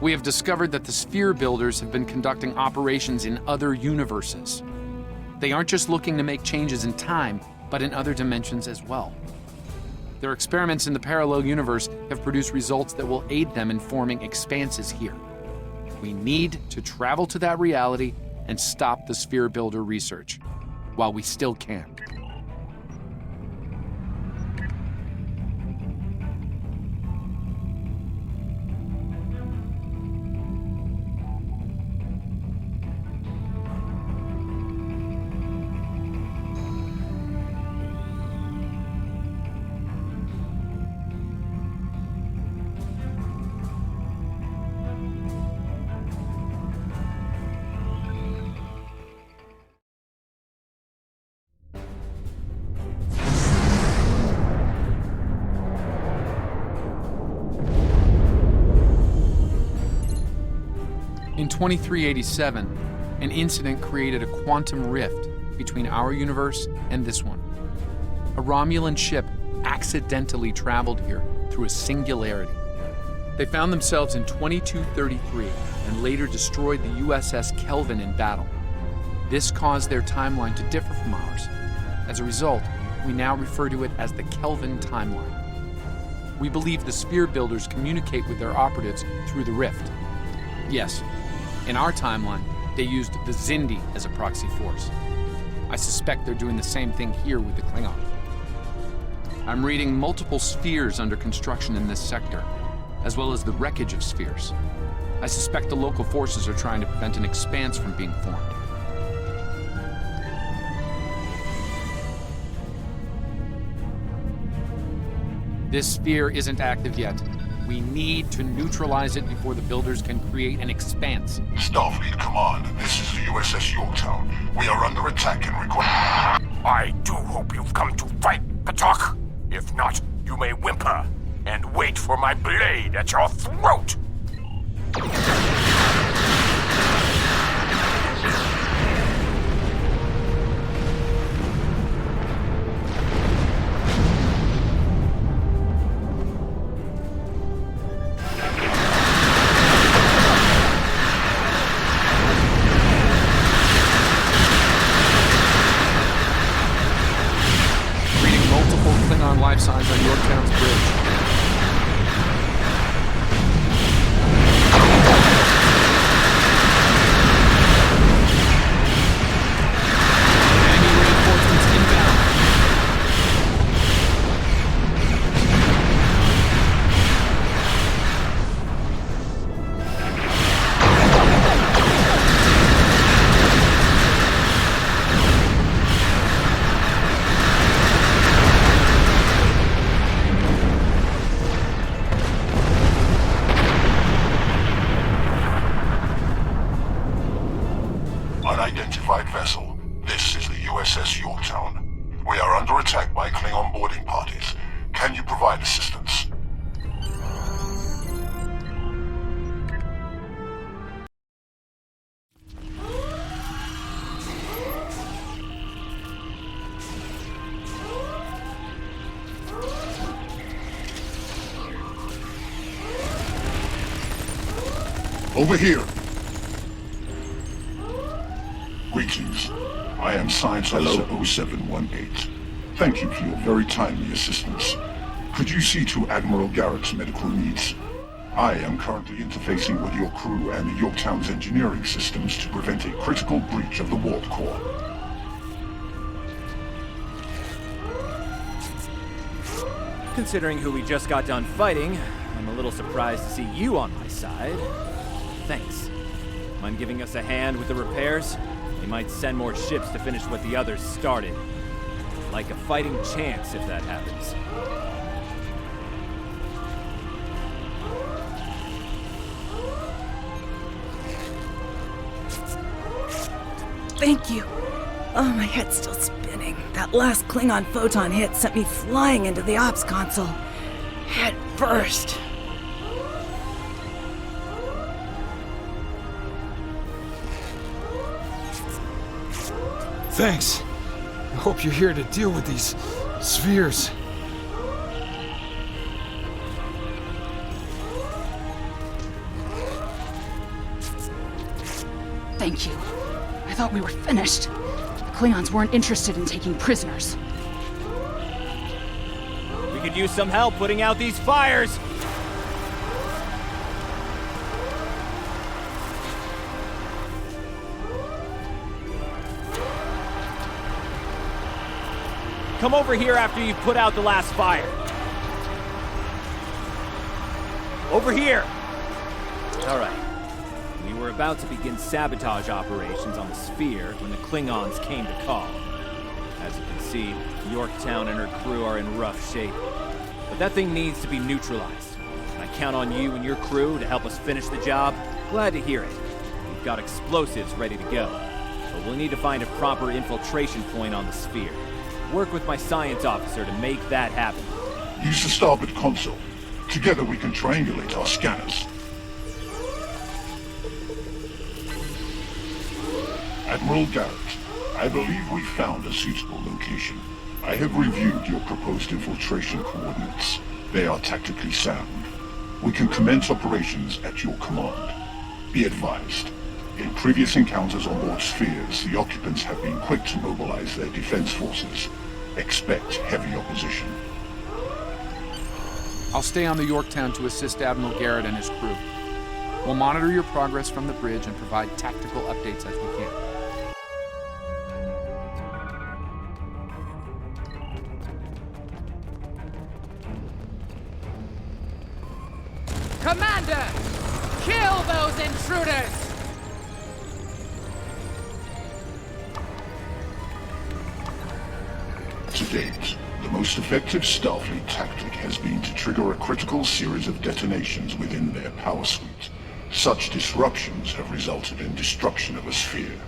We have discovered that the sphere builders have been conducting operations in other universes. They aren't just looking to make changes in time, but in other dimensions as well. Their experiments in the parallel universe have produced results that will aid them in forming expanses here. We need to travel to that reality and stop the sphere builder research, while we still can. In 2387, an incident created a quantum rift between our universe and this one. A Romulan ship accidentally traveled here through a singularity. They found themselves in 2233 and later destroyed the USS Kelvin in battle. This caused their timeline to differ from ours. As a result, we now refer to it as the Kelvin timeline. We believe the sphere builders communicate with their operatives through the rift. Yes, in our timeline, they used the Xindi as a proxy force. I suspect they're doing the same thing here with the Klingon. I'm reading multiple spheres under construction in this sector, as well as the wreckage of spheres. I suspect the local forces are trying to prevent an expanse from being formed. This sphere isn't active yet. We need to neutralize it before the builders can create an expanse. Starfleet Command, this is the USS Yorktown. We are under attack and require... I do hope you've come to fight, Patok. If not, you may whimper and wait for my blade at your throat. Life signs on Yorktown's bridge. Enemy reinforcements inbound. Unidentified vessel. This is the USS Yorktown. We are under attack by Klingon boarding parties. Can you provide assistance? Over here. Greetings. I am Science Officer 0718. Thank you for your very timely assistance. Could you see to Admiral Garrett's medical needs? I am currently interfacing with your crew and the Yorktown's engineering systems to prevent a critical breach of the warp core. Considering who we just got done fighting, I'm a little surprised to see you on my side. Thanks. Mind giving us a hand with the repairs? They might send more ships to finish what the others started. Like a fighting chance if that happens. Thank you. Oh, my head's still spinning. That last Klingon photon hit sent me flying into the ops console. Head first. Thanks. I hope you're here to deal with these spheres. Thank you. I thought we were finished. The Klingons weren't interested in taking prisoners. We could use some help putting out these fires! Come over here after you've put out the last fire. Over here! Alright. We were about to begin sabotage operations on the sphere when the Klingons came to call. As you can see, Yorktown and her crew are in rough shape. But that thing needs to be neutralized. I count on you and your crew to help us finish the job. Glad to hear it. We've got explosives ready to go. But we'll need to find a proper infiltration point on the sphere. Work with my science officer to make that happen. Use the starboard console. Together we can triangulate our scanners. Admiral Garrett, I believe we found a suitable location. I have reviewed your proposed infiltration coordinates. They are tactically sound. We can commence operations at your command. Be advised, in previous encounters on board spheres, the occupants have been quick to mobilize their defense forces. Expect heavy opposition. I'll stay on the Yorktown to assist Admiral Garrett and his crew. We'll monitor your progress from the bridge and provide tactical updates as we can. Commander! Kill those intruders! To date, the most effective Starfleet tactic has been to trigger a critical series of detonations within their power suite. Such disruptions have resulted in destruction of a sphere.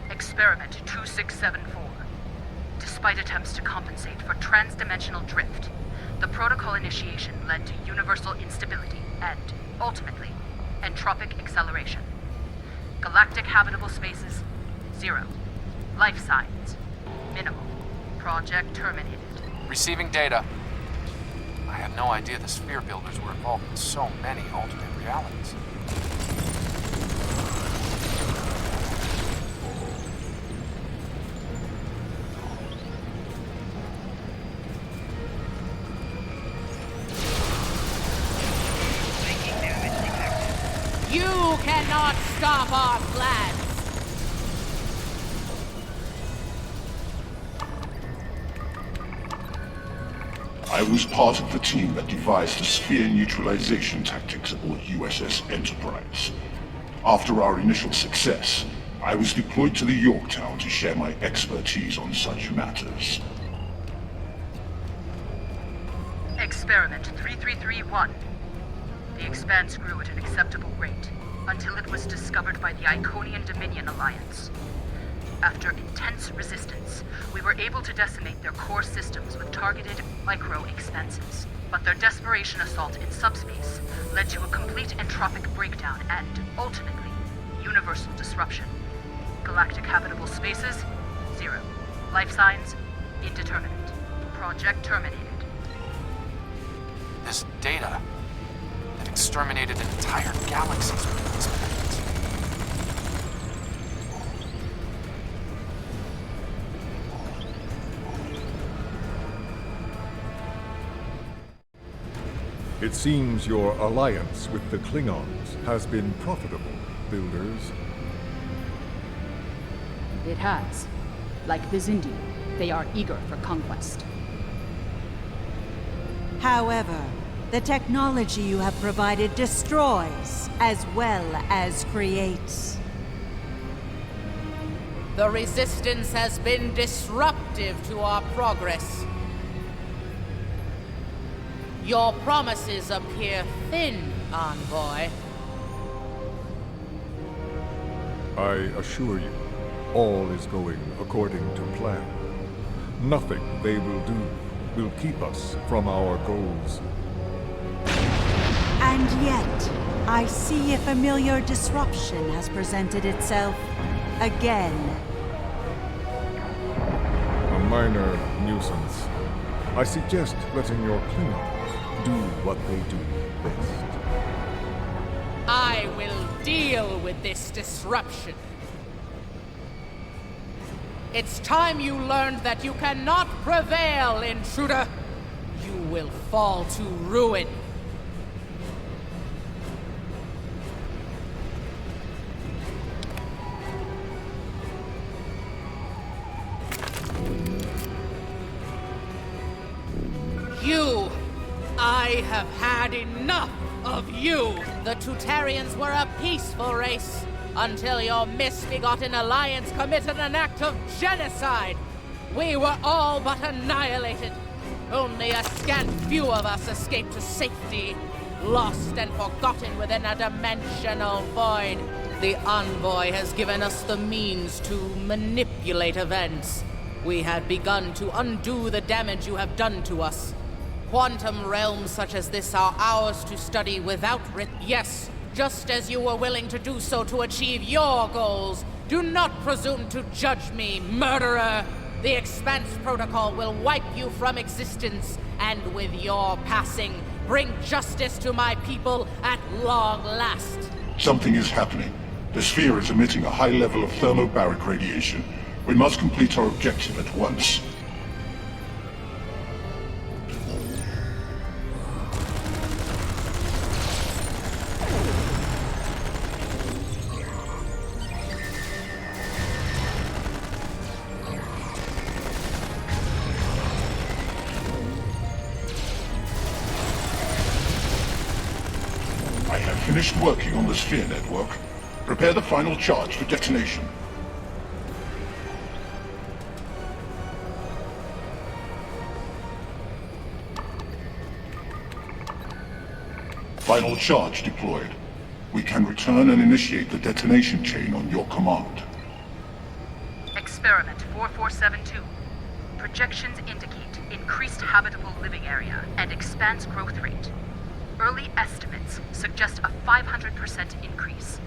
Experiment 2674. Despite attempts to compensate for transdimensional drift, the protocol initiation led to universal instability and, ultimately, entropic acceleration. Galactic habitable spaces, 0. Life signs, minimal. Project terminated. Receiving data. I had no idea the sphere builders were involved in so many alternate realities. You cannot stop our plans! I was part of the team that devised the sphere neutralization tactics aboard USS Enterprise. After our initial success, I was deployed to the Yorktown to share my expertise on such matters. Experiment 3331. The Expanse grew at an acceptable rate, until it was discovered by the Iconian Dominion Alliance. After intense resistance, we were able to decimate their core systems with targeted micro-expanses. But their desperation assault in subspace led to a complete entropic breakdown and, ultimately, universal disruption. Galactic habitable spaces, 0. Life signs, indeterminate. Project terminated. This data that exterminated entire galaxies with these planets. It seems your alliance with the Klingons has been profitable, builders. It has. Like the Zindi, they are eager for conquest. However, the technology you have provided destroys as well as creates. The Resistance has been disruptive to our progress. Your promises appear thin, Envoy. I assure you, all is going according to plan. Nothing they will do will keep us from our goals. And yet, I see a familiar disruption has presented itself again. A minor nuisance. I suggest letting your Klingons do what they do best. I will deal with this disruption. It's time you learned that you cannot prevail, intruder. You will fall to ruin. I have had enough of you! The Tutarians were a peaceful race, until your misbegotten alliance committed an act of genocide! We were all but annihilated. Only a scant few of us escaped to safety, lost and forgotten within a dimensional void. The Envoy has given us the means to manipulate events. We had begun to undo the damage you have done to us. Quantum realms such as this are ours to study without yes, just as you were willing to do so to achieve your goals. Do not presume to judge me, murderer! The Expanse Protocol will wipe you from existence, and with your passing, bring justice to my people at long last. Something is happening. The sphere is emitting a high level of thermobaric radiation. We must complete our objective at once. Finished working on the sphere network. Prepare the final charge for detonation. Final charge deployed. We can return and initiate the detonation chain on your command. Experiment 4472. Projections indicate increased habitable living area and expanse growth rate. Early estimates suggest a 500% increase.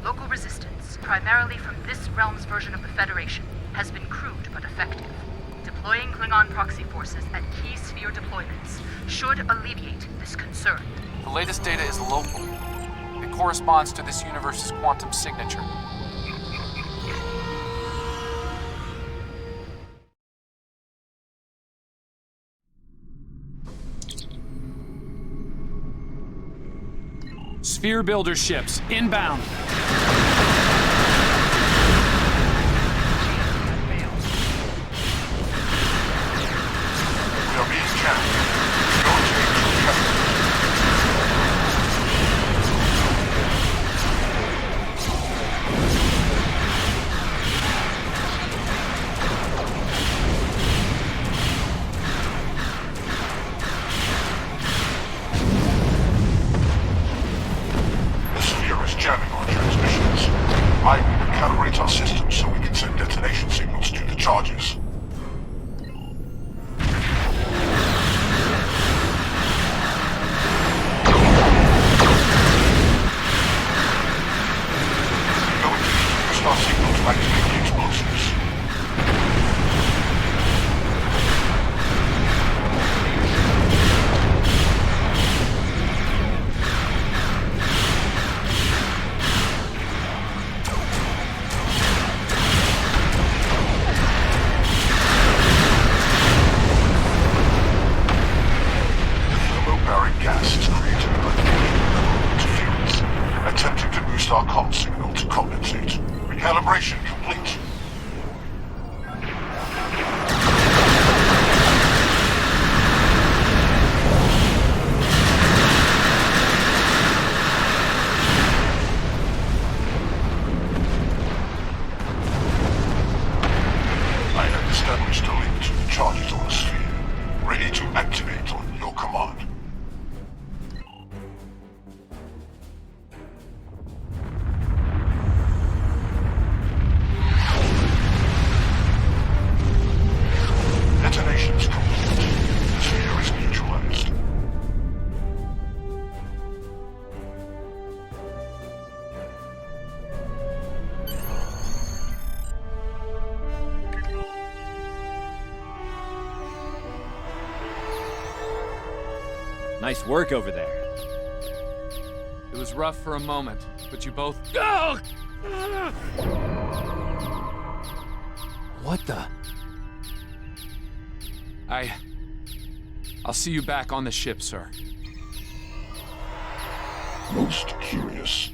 Local resistance, primarily from this realm's version of the Federation, has been crude but effective. Deploying Klingon proxy forces at key sphere deployments should alleviate this concern. The latest data is local. It corresponds to this universe's quantum signature. Sphere builder ships, inbound. We are being jammed. No change will happen. Jamming our transmissions. I will recalibrate our systems so we can send detonation signals to the charges. We're going to need to boost our signal to activate the explosives. Our comm signal to compensate. Recalibration complete. I have established a link to the charges on the sphere, ready to activate on your command. Detonation's complete. The sphere is neutralized. Nice work over there. It was rough for a moment, but you both... What the? I'll see you back on the ship, sir. Most curious.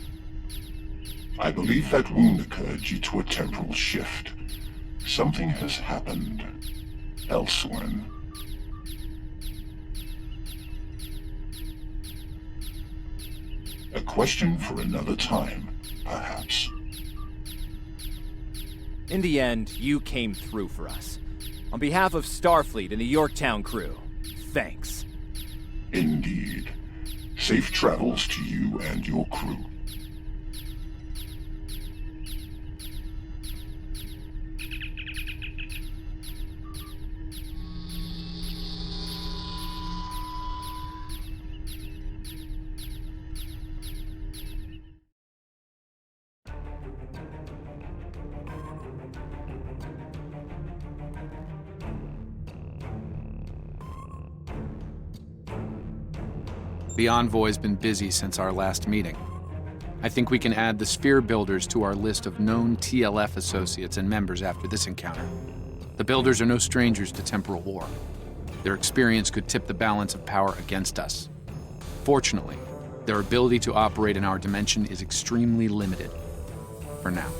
I believe that wound occurred due to a temporal shift. Something has happened elsewhere. A question for another time, perhaps. In the end, you came through for us. On behalf of Starfleet and the Yorktown crew, thanks. Indeed. Safe travels to you and your crew. The Envoy's been busy since our last meeting. I think we can add the Sphere Builders to our list of known TLF associates and members after this encounter. The Builders are no strangers to temporal war. Their experience could tip the balance of power against us. Fortunately, their ability to operate in our dimension is extremely limited. For now.